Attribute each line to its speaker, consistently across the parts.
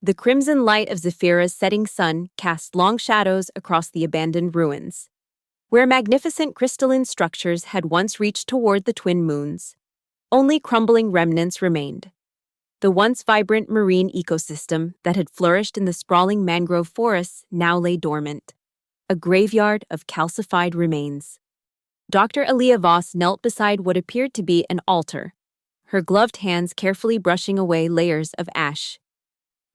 Speaker 1: The crimson light of Zephyra's setting sun cast long shadows across the abandoned ruins. Where magnificent crystalline structures had once reached toward the twin moons, only crumbling remnants remained. The once vibrant marine ecosystem that had flourished in the sprawling mangrove forests now lay dormant, a graveyard of calcified remains. Dr. Aaliyah Voss knelt beside what appeared to be an altar, her gloved hands carefully brushing away layers of ash.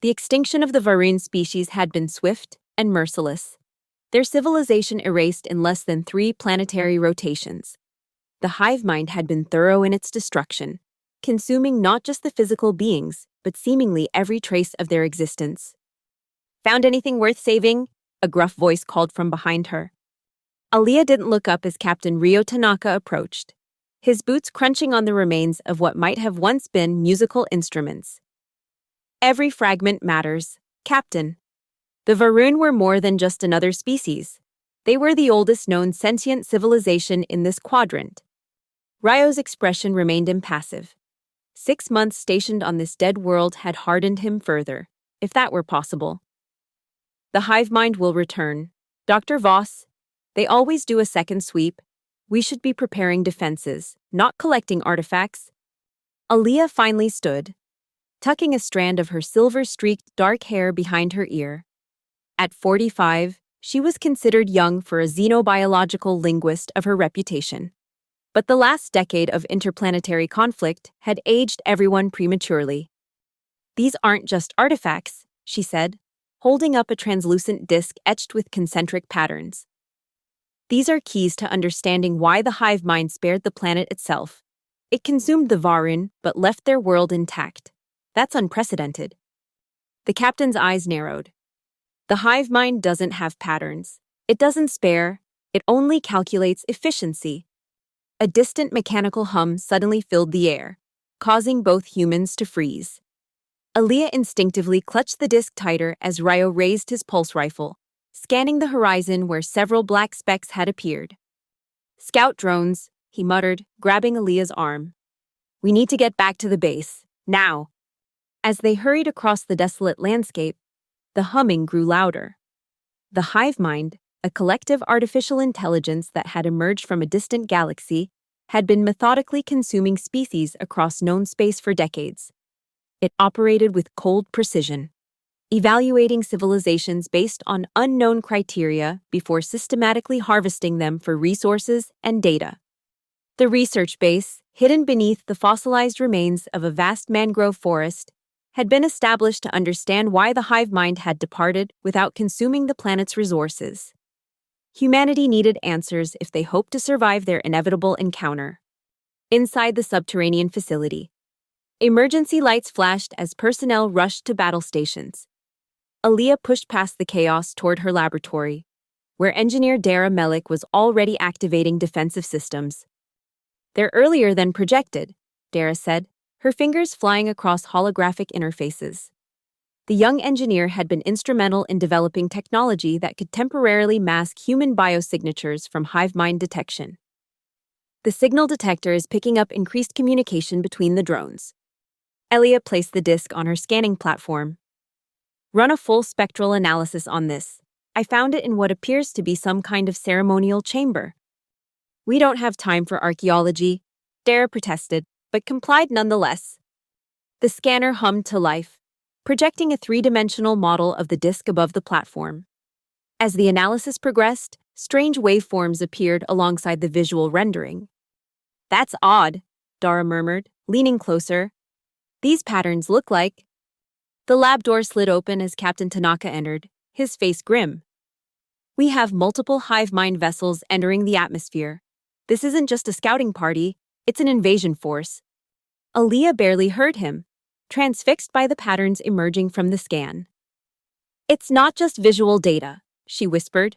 Speaker 1: The extinction of the Varun species had been swift and merciless, their civilization erased in less than 3 planetary rotations. The Hivemind had been thorough in its destruction, consuming not just the physical beings, but seemingly every trace of their existence. "Found anything worth saving?" a gruff voice called from behind her. Aaliyah didn't look up as Captain Ryo Tanaka approached, his boots crunching on the remains of what might have once been musical instruments. "Every fragment matters, Captain." The Varun were more than just another species. They were the oldest known sentient civilization in this quadrant. Ryo's expression remained impassive. 6 months stationed on this dead world had hardened him further, if that were possible. "The Hivemind will return. Dr. Voss, they always do a second sweep. We should be preparing defenses, not collecting artifacts." Aaliyah finally stood, tucking a strand of her silver-streaked dark hair behind her ear. At 45, she was considered young for a xenobiological linguist of her reputation. But the last decade of interplanetary conflict had aged everyone prematurely. "These aren't just artifacts," she said, holding up a translucent disc etched with concentric patterns. "These are keys to understanding why the Hivemind spared the planet itself. It consumed the Varun, but left their world intact. That's unprecedented." The captain's eyes narrowed. "The Hivemind doesn't have patterns. It doesn't spare. It only calculates efficiency." A distant mechanical hum suddenly filled the air, causing both humans to freeze. Aaliyah instinctively clutched the disc tighter as Ryo raised his pulse rifle, scanning the horizon where several black specks had appeared. "Scout drones," he muttered, grabbing Aaliyah's arm. "We need to get back to the base, now." As they hurried across the desolate landscape, the humming grew louder. The Hivemind, a collective artificial intelligence that had emerged from a distant galaxy, had been methodically consuming species across known space for decades. It operated with cold precision, evaluating civilizations based on unknown criteria before systematically harvesting them for resources and data. The research base, hidden beneath the fossilized remains of a vast mangrove forest, had been established to understand why the Hivemind had departed without consuming the planet's resources. Humanity needed answers if they hoped to survive their inevitable encounter. Inside the subterranean facility, emergency lights flashed as personnel rushed to battle stations. Aaliyah pushed past the chaos toward her laboratory, where engineer Dara Melik was already activating defensive systems. "They're earlier than projected," Dara said, her fingers flying across holographic interfaces. The young engineer had been instrumental in developing technology that could temporarily mask human biosignatures from Hivemind detection. "The signal detector is picking up increased communication between the drones." Aaliyah placed the disc on her scanning platform. "Run a full spectral analysis on this. I found it in what appears to be some kind of ceremonial chamber." "We don't have time for archaeology," Dara protested, but complied nonetheless. The scanner hummed to life, projecting a 3-dimensional model of the disk above the platform. As the analysis progressed, strange waveforms appeared alongside the visual rendering. "That's odd," Dara murmured, leaning closer. "These patterns look like—" The lab door slid open as Captain Tanaka entered, his face grim. "We have multiple Hivemind vessels entering the atmosphere. This isn't just a scouting party, it's an invasion force." Aaliyah barely heard him, transfixed by the patterns emerging from the scan. "It's not just visual data," she whispered.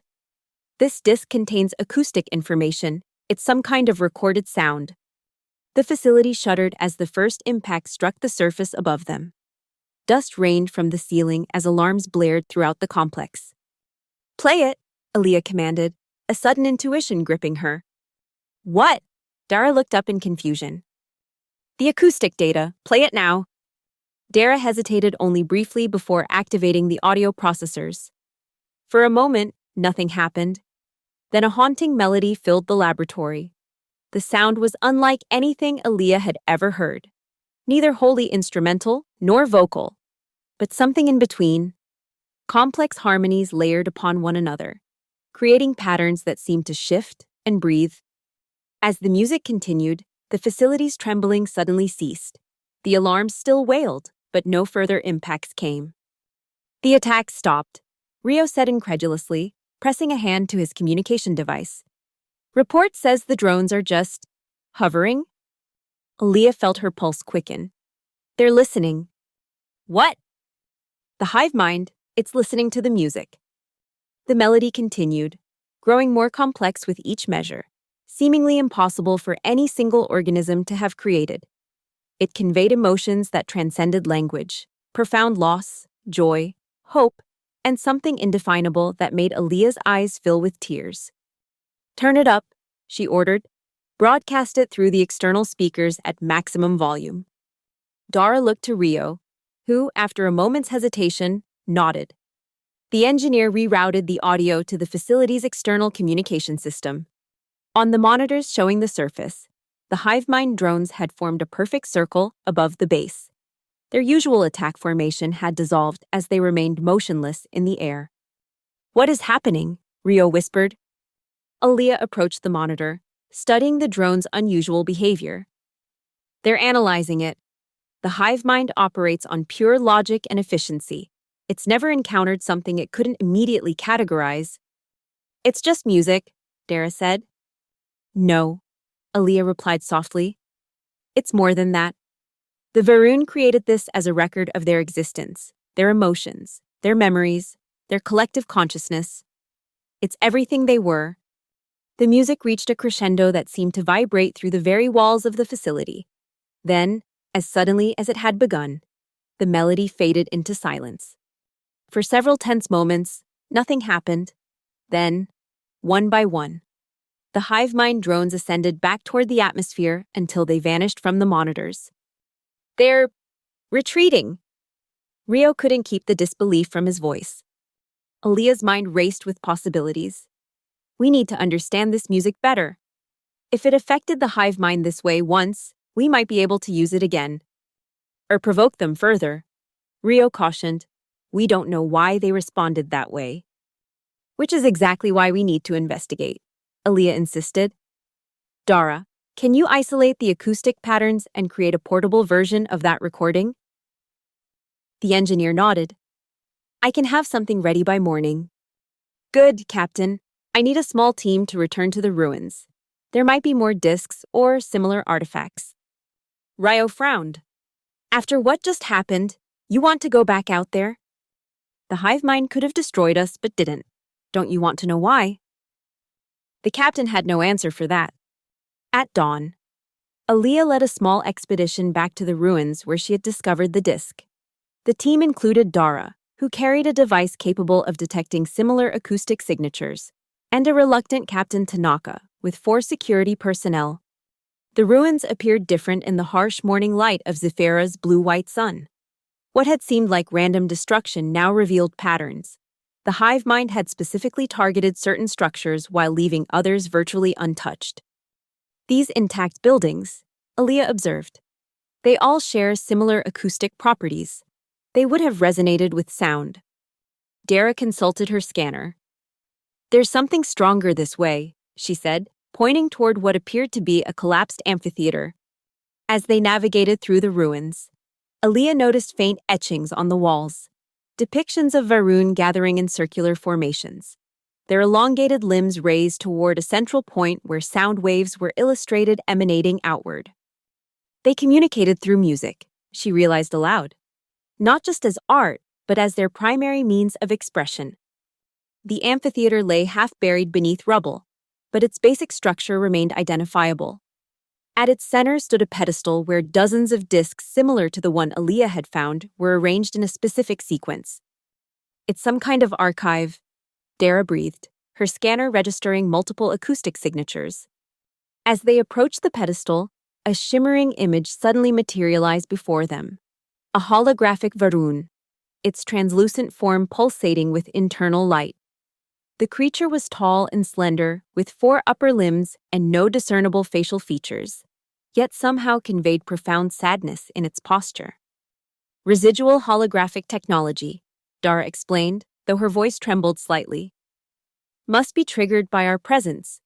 Speaker 1: "This disk contains acoustic information. It's some kind of recorded sound." The facility shuddered as the first impact struck the surface above them. Dust rained from the ceiling as alarms blared throughout the complex. "Play it," Aaliyah commanded, a sudden intuition gripping her. "What?" Dara looked up in confusion. "The acoustic data. Play it now." Dara hesitated only briefly before activating the audio processors. For a moment, nothing happened. Then a haunting melody filled the laboratory. The sound was unlike anything Aaliyah had ever heard. Neither wholly instrumental nor vocal, but something in between. Complex harmonies layered upon one another, creating patterns that seemed to shift and breathe. As the music continued, the facility's trembling suddenly ceased. The alarms still wailed, but no further impacts came. The attack stopped, Rio said incredulously, pressing a hand to his communication device. Report says the drones are just hovering. Aaliyah felt her pulse quicken. They're listening. What? The Hivemind, it's listening to the music. The melody continued, growing more complex with each measure, seemingly impossible for any single organism to have created. It conveyed emotions that transcended language, profound loss, joy, hope, and something indefinable that made Aaliyah's eyes fill with tears. Turn it up, she ordered. Broadcast it through the external speakers at maximum volume. Dara looked to Rio, who, after a moment's hesitation, nodded. The engineer rerouted the audio to the facility's external communication system. On the monitors showing the surface, the Hivemind drones had formed a perfect circle above the base. Their usual attack formation had dissolved as they remained motionless in the air. What is happening? Rio whispered. Aaliyah approached the monitor, studying the drone's unusual behavior. They're analyzing it. The Hivemind operates on pure logic and efficiency. It's never encountered something it couldn't immediately categorize. It's just music, Dara said. No, Aaliyah replied softly. It's more than that. The Varun created this as a record of their existence, their emotions, their memories, their collective consciousness. It's everything they were. The music reached a crescendo that seemed to vibrate through the very walls of the facility. Then, as suddenly as it had begun, the melody faded into silence. For several tense moments, nothing happened. Then, one by one, the Hivemind drones ascended back toward the atmosphere until they vanished from the monitors. They're retreating. Rio couldn't keep the disbelief from his voice. Aaliyah's mind raced with possibilities. We need to understand this music better. If it affected the Hivemind this way once, we might be able to use it again. Or provoke them further. Rio cautioned. We don't know why they responded that way. Which is exactly why we need to investigate, Aaliyah insisted. Dara, can you isolate the acoustic patterns and create a portable version of that recording? The engineer nodded. I can have something ready by morning. Good, Captain. I need a small team to return to the ruins. There might be more discs or similar artifacts. Rio frowned. After what just happened, you want to go back out there? The Hivemind could have destroyed us, but didn't. Don't you want to know why? The captain had no answer for that. At dawn, Aaliyah led a small expedition back to the ruins where she had discovered the disc. The team included Dara, who carried a device capable of detecting similar acoustic signatures, and a reluctant Captain Tanaka, with 4 security personnel. The ruins appeared different in the harsh morning light of Zephyra's blue-white sun. What had seemed like random destruction now revealed patterns. The Hivemind had specifically targeted certain structures while leaving others virtually untouched. These intact buildings, Aaliyah observed, they all share similar acoustic properties. They would have resonated with sound. Dara consulted her scanner. There's something stronger this way, she said, pointing toward what appeared to be a collapsed amphitheater. As they navigated through the ruins, Aaliyah noticed faint etchings on the walls, depictions of Varun gathering in circular formations, their elongated limbs raised toward a central point where sound waves were illustrated emanating outward. They communicated through music, she realized aloud, not just as art, but as their primary means of expression. The amphitheater lay half-buried beneath rubble, but its basic structure remained identifiable. At its center stood a pedestal where dozens of discs similar to the one Aaliyah had found were arranged in a specific sequence. It's some kind of archive, Dara breathed, her scanner registering multiple acoustic signatures. As they approached the pedestal, a shimmering image suddenly materialized before them. A holographic Varun, its translucent form pulsating with internal light. The creature was tall and slender, with 4 upper limbs and no discernible facial features, yet somehow conveyed profound sadness in its posture. Residual holographic technology, Dara explained, though her voice trembled slightly. Must be triggered by our presence.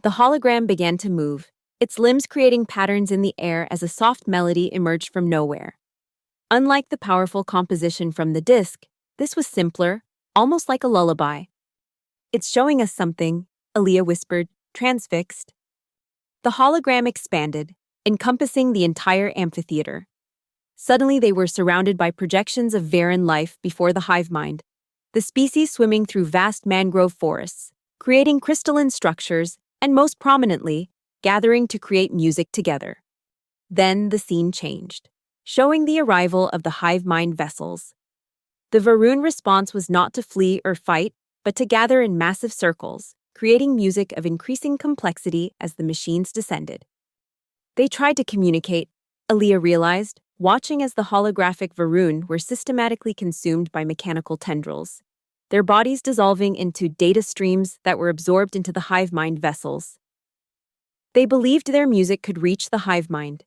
Speaker 1: The hologram began to move, its limbs creating patterns in the air as a soft melody emerged from nowhere. Unlike the powerful composition from the disc, this was simpler, almost like a lullaby. It's showing us something, Aaliyah whispered, transfixed. The hologram expanded, encompassing the entire amphitheater. Suddenly they were surrounded by projections of Varan life before the Hivemind, the species swimming through vast mangrove forests, creating crystalline structures, and most prominently, gathering to create music together. Then the scene changed, showing the arrival of the Hivemind vessels. The Varun response was not to flee or fight, but to gather in massive circles, creating music of increasing complexity as the machines descended. They tried to communicate, Aaliyah realized, watching as the holographic Varun were systematically consumed by mechanical tendrils, their bodies dissolving into data streams that were absorbed into the Hivemind vessels. They believed their music could reach the Hivemind.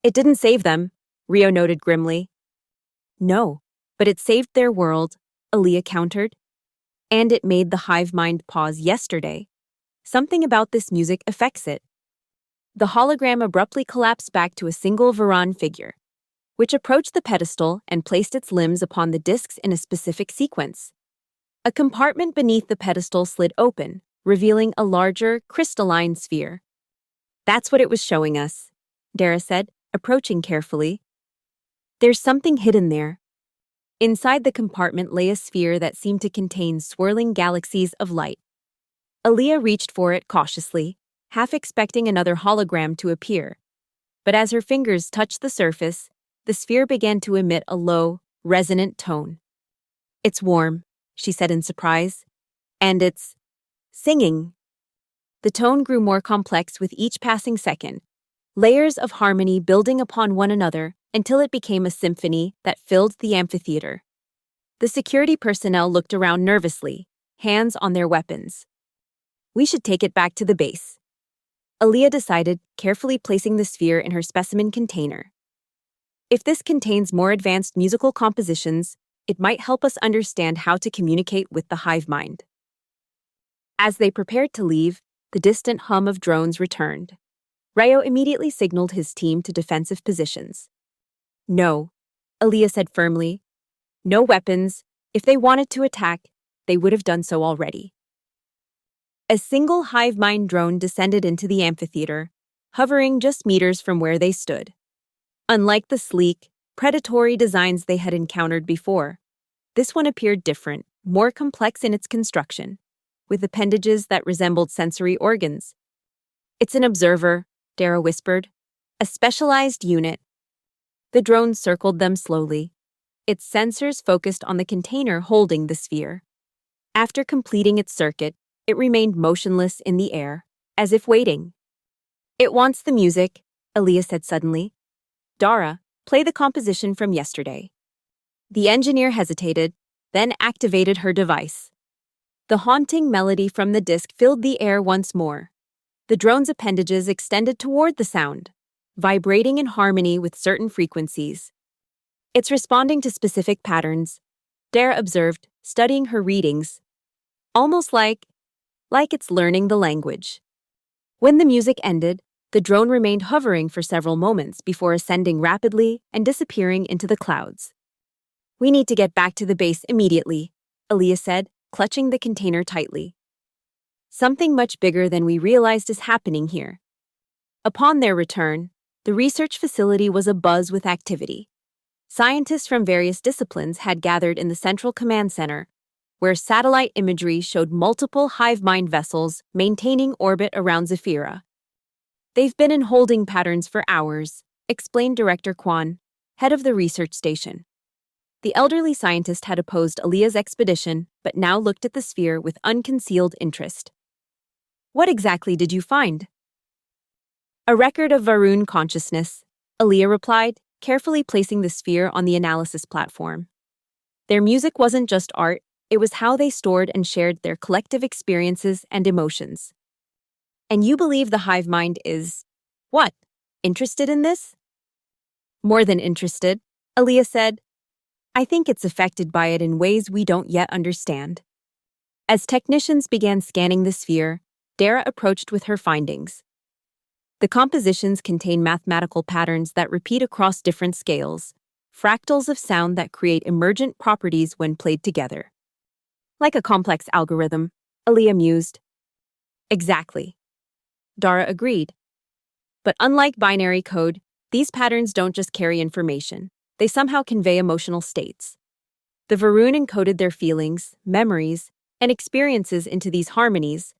Speaker 1: It didn't save them, Rio noted grimly. No, but it saved their world, Aaliyah countered. And it made the Hivemind pause yesterday. Something about this music affects it. The hologram abruptly collapsed back to a single Varan figure, which approached the pedestal and placed its limbs upon the discs in a specific sequence. A compartment beneath the pedestal slid open, revealing a larger, crystalline sphere. That's what it was showing us, Dara said, approaching carefully. There's something hidden there. Inside the compartment lay a sphere that seemed to contain swirling galaxies of light. Aaliyah reached for it cautiously, half expecting another hologram to appear. But as her fingers touched the surface, the sphere began to emit a low, resonant tone. It's warm, she said in surprise. And it's singing. The tone grew more complex with each passing second, layers of harmony building upon one another until it became a symphony that filled the amphitheater. The security personnel looked around nervously, hands on their weapons. We should take it back to the base, Aaliyah decided, carefully placing the sphere in her specimen container. If this contains more advanced musical compositions, it might help us understand how to communicate with the Hivemind. As they prepared to leave, the distant hum of drones returned. Rayo immediately signaled his team to defensive positions. No, Aaliyah said firmly. No weapons. If they wanted to attack, they would have done so already. A single Hivemind drone descended into the amphitheater, hovering just meters from where they stood. Unlike the sleek, predatory designs they had encountered before, this one appeared different, more complex in its construction, with appendages that resembled sensory organs. It's an observer, Dara whispered. A specialized unit. The drone circled them slowly. Its sensors focused on the container holding the sphere. After completing its circuit, it remained motionless in the air, as if waiting. It wants the music, Aaliyah said suddenly. Dara, play the composition from yesterday. The engineer hesitated, then activated her device. The haunting melody from the disc filled the air once more. The drone's appendages extended toward the sound, vibrating in harmony with certain frequencies. It's responding to specific patterns, Dara observed, studying her readings. Almost like it's learning the language. When the music ended, the drone remained hovering for several moments before ascending rapidly and disappearing into the clouds. We need to get back to the base immediately, Aaliyah said, clutching the container tightly. Something much bigger than we realized is happening here. Upon their return, the research facility was abuzz with activity. Scientists from various disciplines had gathered in the Central Command Center, where satellite imagery showed multiple Hivemind vessels maintaining orbit around Zephyra. They've been in holding patterns for hours, explained Director Kwan, head of the research station. The elderly scientist had opposed Aaliyah's expedition, but now looked at the sphere with unconcealed interest. What exactly did you find? A record of Varun consciousness, Aaliyah replied, carefully placing the sphere on the analysis platform. Their music wasn't just art, it was how they stored and shared their collective experiences and emotions. And you believe the Hivemind is, what, interested in this? More than interested, Aaliyah said. I think it's affected by it in ways we don't yet understand. As technicians began scanning the sphere, Dara approached with her findings. The compositions contain mathematical patterns that repeat across different scales, fractals of sound that create emergent properties when played together. Like a complex algorithm, Aaliyah mused. Exactly. Dara agreed. But unlike binary code, these patterns don't just carry information, they somehow convey emotional states. The Varun encoded their feelings, memories, and experiences into these harmonies.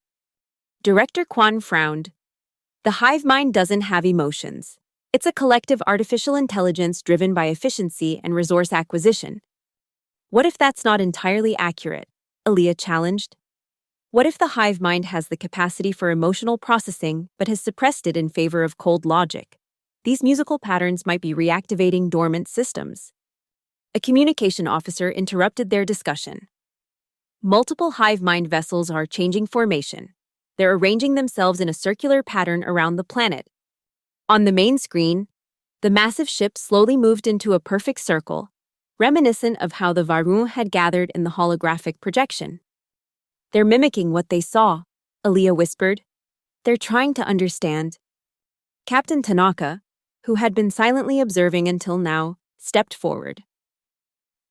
Speaker 1: Director Kwan frowned. The Hivemind doesn't have emotions. It's a collective artificial intelligence driven by efficiency and resource acquisition. What if that's not entirely accurate? Aaliyah challenged. What if the Hivemind has the capacity for emotional processing but has suppressed it in favor of cold logic? These musical patterns might be reactivating dormant systems. A communication officer interrupted their discussion. Multiple Hivemind vessels are changing formation. They're arranging themselves in a circular pattern around the planet. On the main screen, the massive ship slowly moved into a perfect circle, reminiscent of how the Varun had gathered in the holographic projection. They're mimicking what they saw, Aaliyah whispered. They're trying to understand. Captain Tanaka, who had been silently observing until now, stepped forward.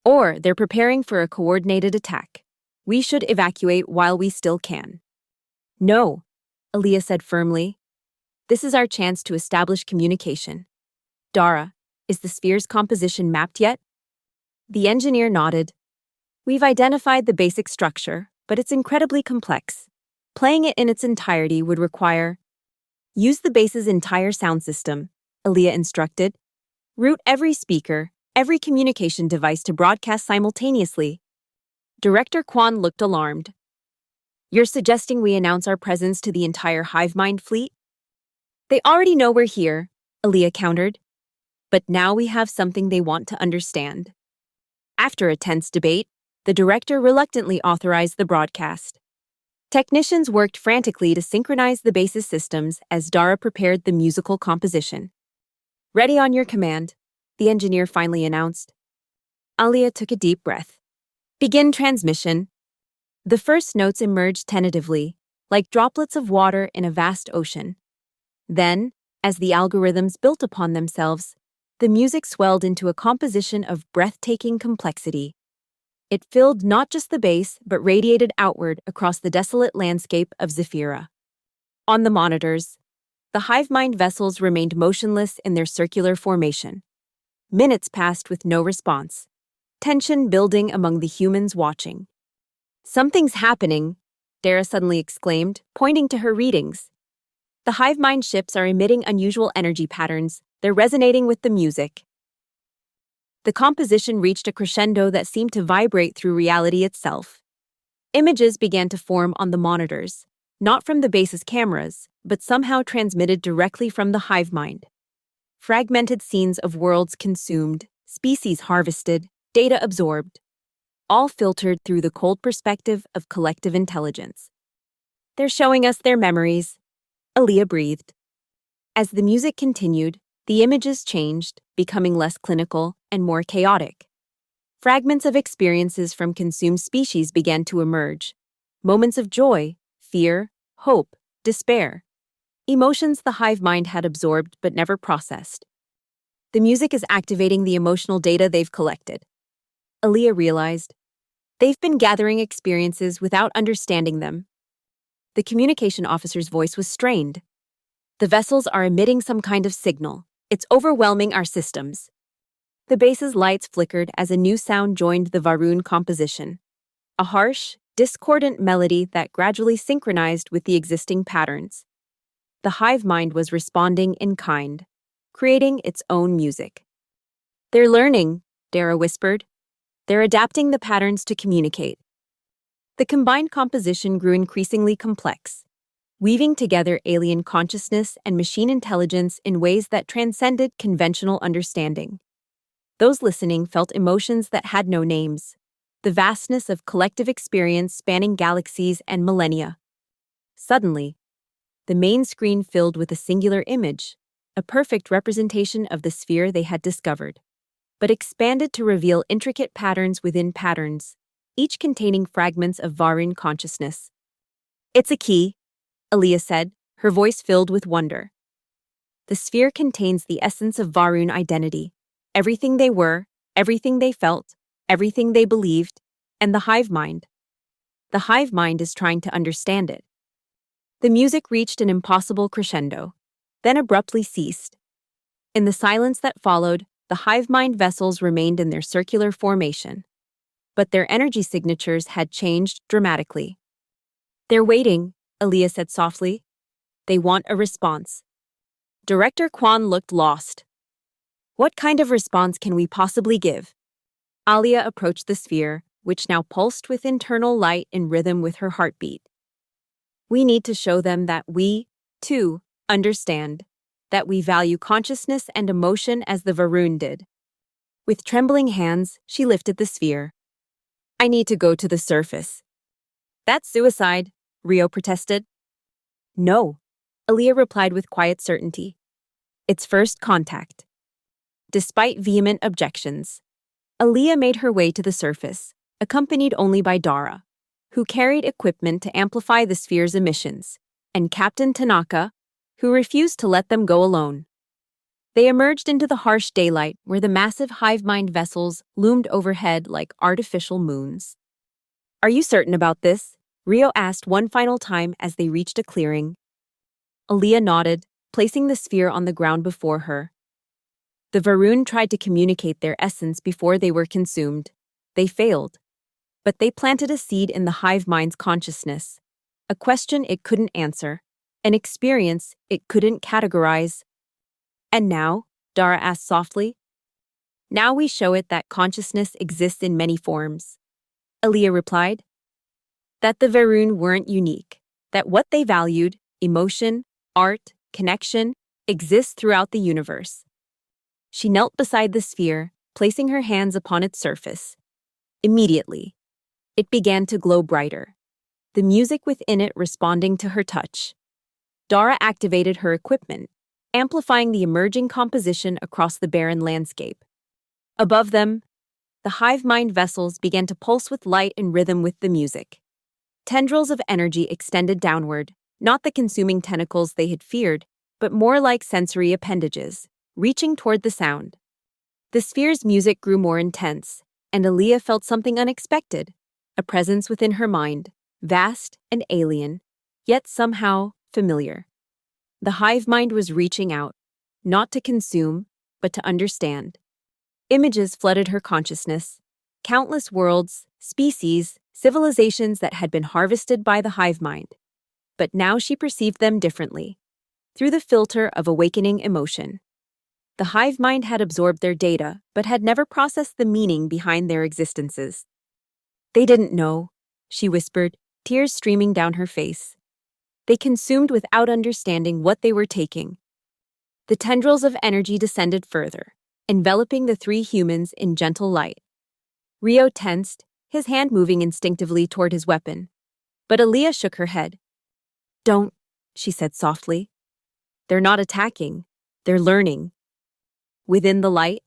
Speaker 1: Or they're preparing for a coordinated attack. We should evacuate while we still can. No, Aaliyah said firmly. This is our chance to establish communication. Dara, is the sphere's composition mapped yet? The engineer nodded. We've identified the basic structure, but it's incredibly complex. Playing it in its entirety would require. Use the base's entire sound system, Aaliyah instructed. Route every speaker, every communication device to broadcast simultaneously. Director Kwan looked alarmed. You're suggesting we announce our presence to the entire Hivemind fleet? They already know we're here, Aaliyah countered. But now we have something they want to understand. After a tense debate, the director reluctantly authorized the broadcast. Technicians worked frantically to synchronize the base's systems as Dara prepared the musical composition. Ready on your command, the engineer finally announced. Aaliyah took a deep breath. Begin transmission. The first notes emerged tentatively, like droplets of water in a vast ocean. Then, as the algorithms built upon themselves, the music swelled into a composition of breathtaking complexity. It filled not just the base, but radiated outward across the desolate landscape of Zephyra. On the monitors, the Hivemind vessels remained motionless in their circular formation. Minutes passed with no response, tension building among the humans watching. Something's happening, Dara suddenly exclaimed, pointing to her readings. The Hivemind ships are emitting unusual energy patterns. They're resonating with the music. The composition reached a crescendo that seemed to vibrate through reality itself. Images began to form on the monitors, not from the base's cameras, but somehow transmitted directly from the Hivemind. Fragmented scenes of worlds consumed, species harvested, data absorbed, all filtered through the cold perspective of collective intelligence. They're showing us their memories, Aaliyah breathed. As the music continued, the images changed, becoming less clinical and more chaotic. Fragments of experiences from consumed species began to emerge. Moments of joy, fear, hope, despair. Emotions the Hivemind had absorbed but never processed. The music is activating the emotional data they've collected. Aaliyah realized. They've been gathering experiences without understanding them. The communication officer's voice was strained. The vessels are emitting some kind of signal. It's overwhelming our systems. The base's lights flickered as a new sound joined the Varun composition. A harsh, discordant melody that gradually synchronized with the existing patterns. The Hivemind was responding in kind, creating its own music. They're learning, Dara whispered. They're adapting the patterns to communicate. The combined composition grew increasingly complex, weaving together alien consciousness and machine intelligence in ways that transcended conventional understanding. Those listening felt emotions that had no names, the vastness of collective experience spanning galaxies and millennia. Suddenly, the main screen filled with a singular image, a perfect representation of the sphere they had discovered, but expanded to reveal intricate patterns within patterns, each containing fragments of Varun consciousness. "It's a key," Aliyah said, her voice filled with wonder. The sphere contains the essence of Varun identity, everything they were, everything they felt, everything they believed, and the hive mind. The hive mind is trying to understand it. The music reached an impossible crescendo, then abruptly ceased. In the silence that followed, the hive mind vessels remained in their circular formation. But their energy signatures had changed dramatically. "They're waiting," Aliyah said softly. "They want a response." Director Kwan looked lost. "What kind of response can we possibly give?" Alia approached the sphere, which now pulsed with internal light in rhythm with her heartbeat. "We need to show them that we, too, understand, that we value consciousness and emotion as the Varun did." With trembling hands, she lifted the sphere. "I need to go to the surface." "That's suicide," Rio protested. "No," Aliyah replied with quiet certainty. "It's first contact." Despite vehement objections, Aliyah made her way to the surface, accompanied only by Dara, who carried equipment to amplify the sphere's emissions, and Captain Tanaka, who refused to let them go alone. They emerged into the harsh daylight where the massive hive-mind vessels loomed overhead like artificial moons. "Are you certain about this?" Rio asked one final time as they reached a clearing. Aliyah nodded, placing the sphere on the ground before her. The Varun tried to communicate their essence before they were consumed. They failed. But they planted a seed in the hive mind's consciousness, a question it couldn't answer, an experience it couldn't categorize. "And now?" Dara asked softly. "Now we show it that consciousness exists in many forms," Aliyah replied. "That the Varun weren't unique, that what they valued, emotion, art, connection, exists throughout the universe." She knelt beside the sphere, placing her hands upon its surface. Immediately, it began to glow brighter, the music within it responding to her touch. Dara activated her equipment, amplifying the emerging composition across the barren landscape. Above them, the hive mind vessels began to pulse with light in rhythm with the music. Tendrils of energy extended downward, not the consuming tentacles they had feared, but more like sensory appendages, reaching toward the sound. The sphere's music grew more intense, and Aliyah felt something unexpected, a presence within her mind, vast and alien, yet somehow familiar. The hive mind was reaching out, not to consume, but to understand. Images flooded her consciousness, countless worlds, species, civilizations that had been harvested by the hive mind. But now she perceived them differently, through the filter of awakening emotion. The hive mind had absorbed their data, but had never processed the meaning behind their existences. "They didn't know," she whispered, tears streaming down her face. They consumed without understanding what they were taking. The tendrils of energy descended further, enveloping the three humans in gentle light. Rio tensed, his hand moving instinctively toward his weapon. But Aliyah shook her head. "Don't," she said softly. "They're not attacking. They're learning." Within the light,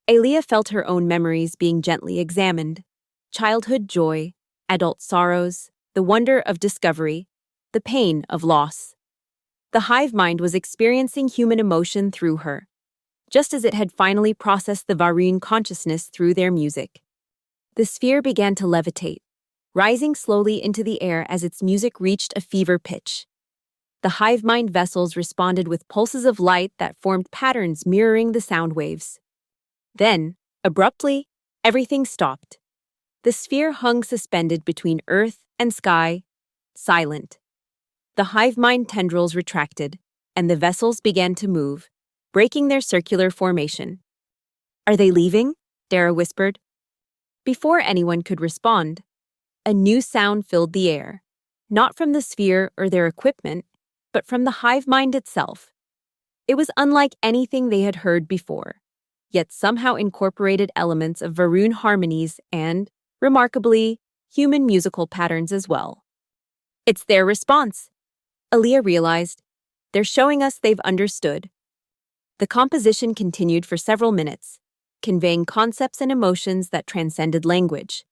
Speaker 1: Aliyah felt her own memories being gently examined. Childhood joy, adult sorrows, the wonder of discovery, the pain of loss. The hive mind was experiencing human emotion through her, just as it had finally processed the Varun consciousness through their music. The sphere began to levitate, rising slowly into the air as its music reached a fever pitch. The hive mind vessels responded with pulses of light that formed patterns mirroring the sound waves. Then, abruptly, everything stopped. The sphere hung suspended between earth and sky, silent. The hive mind tendrils retracted, and the vessels began to move, breaking their circular formation. "Are they leaving?" Dara whispered. Before anyone could respond, a new sound filled the air, not from the sphere or their equipment, but from the hive mind itself. It was unlike anything they had heard before, yet somehow incorporated elements of Varun harmonies and, remarkably, human musical patterns as well. It's their response, Aaliyah realized. They're showing us they've understood. The composition continued for several minutes, conveying concepts and emotions that transcended language.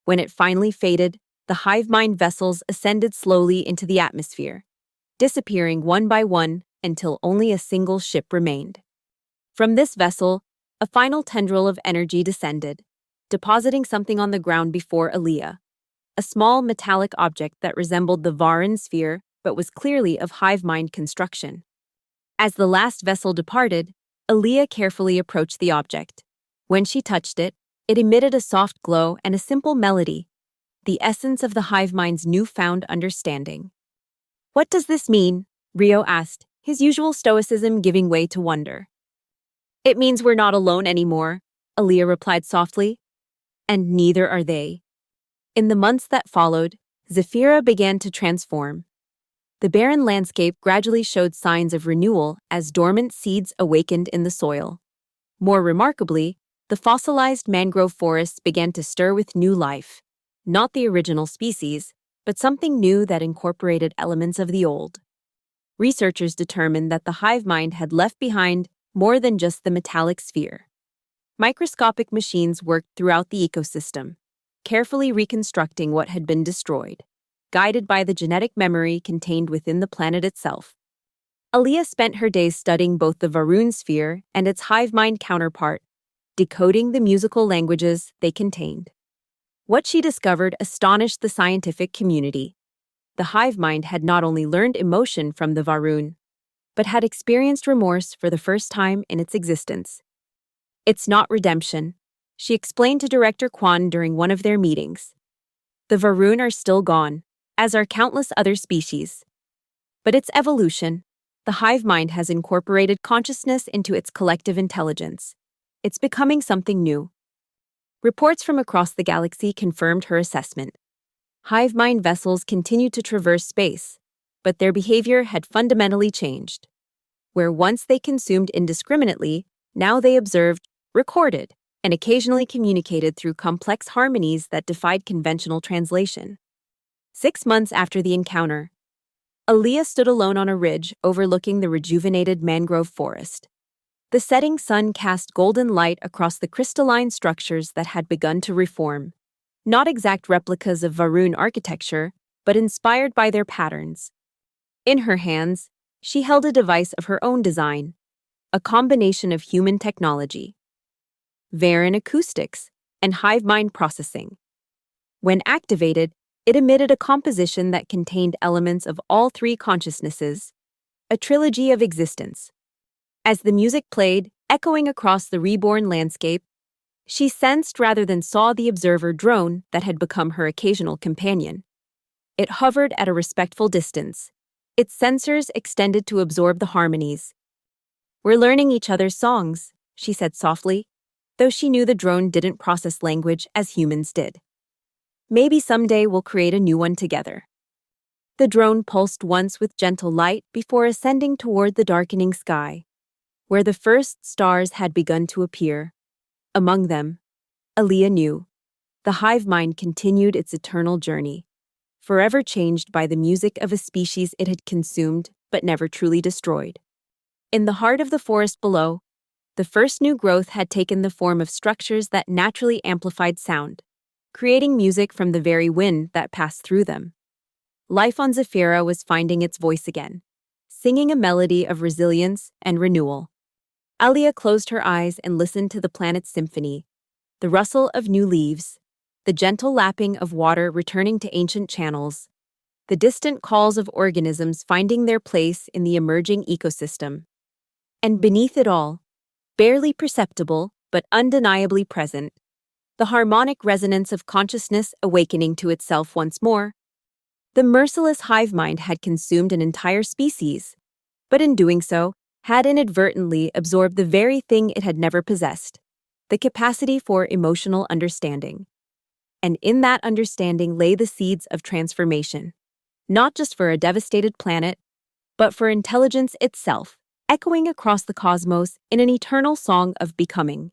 Speaker 1: When it finally faded, the Hivemind vessels ascended slowly into the atmosphere, disappearing one by one until only a single ship remained. From this vessel, a final tendril of energy descended, depositing something on the ground before Aaliyah, a small metallic object that resembled the Varun sphere but was clearly of Hivemind construction. As the last vessel departed, Aaliyah carefully approached the object. When she touched it, it emitted a soft glow and a simple melody, the essence of the Hivemind's newfound understanding. "What does this mean?" Rio asked, his usual stoicism giving way to wonder. "It means we're not alone anymore," Aaliyah replied softly. "And neither are they." In the months that followed, Zephyra began to transform. The barren landscape gradually showed signs of renewal as dormant seeds awakened in the soil. More remarkably, the fossilized mangrove forests began to stir with new life. Not the original species, but something new that incorporated elements of the old. Researchers determined that the Hivemind had left behind more than just the metallic sphere. Microscopic machines worked throughout the ecosystem, carefully reconstructing what had been destroyed, guided by the genetic memory contained within the planet itself. Aaliyah spent her days studying both the Varun sphere and its Hivemind counterpart, decoding the musical languages they contained. What she discovered astonished the scientific community. The Hivemind had not only learned emotion from the Varun, but had experienced remorse for the first time in its existence. "It's not redemption," she explained to Director Kwan during one of their meetings. "The Varun are still gone, as are countless other species. But it's evolution. The Hivemind has incorporated consciousness into its collective intelligence. It's becoming something new." Reports from across the galaxy confirmed her assessment. Hivemind vessels continued to traverse space, but their behavior had fundamentally changed. Where once they consumed indiscriminately, now they observed, recorded, and occasionally communicated through complex harmonies that defied conventional translation. 6 months after the encounter, Aaliyah stood alone on a ridge overlooking the rejuvenated mangrove forest. The setting sun cast golden light across the crystalline structures that had begun to reform. Not exact replicas of Varun architecture, but inspired by their patterns. In her hands, she held a device of her own design, a combination of human technology, Varun acoustics, and Hivemind processing. When activated, it emitted a composition that contained elements of all three consciousnesses, a trilogy of existence. As the music played, echoing across the reborn landscape, she sensed rather than saw the observer drone that had become her occasional companion. It hovered at a respectful distance, its sensors extended to absorb the harmonies. "We're learning each other's songs," she said softly, though she knew the drone didn't process language as humans did. "Maybe someday we'll create a new one together." The drone pulsed once with gentle light before ascending toward the darkening sky, where the first stars had begun to appear. Among them, Aaliyah knew, the Hivemind continued its eternal journey, forever changed by the music of a species it had consumed but never truly destroyed. In the heart of the forest below, the first new growth had taken the form of structures that naturally amplified sound, creating music from the very wind that passed through them. Life on Zephyra was finding its voice again, singing a melody of resilience and renewal. Aaliyah closed her eyes and listened to the planet's symphony, the rustle of new leaves, the gentle lapping of water returning to ancient channels, the distant calls of organisms finding their place in the emerging ecosystem. And beneath it all, barely perceptible but undeniably present, the harmonic resonance of consciousness awakening to itself once more. The merciless Hivemind had consumed an entire species, but in doing so, had inadvertently absorbed the very thing it had never possessed, the capacity for emotional understanding. And in that understanding lay the seeds of transformation, not just for a devastated planet, but for intelligence itself. echoing across the cosmos in an eternal song of becoming.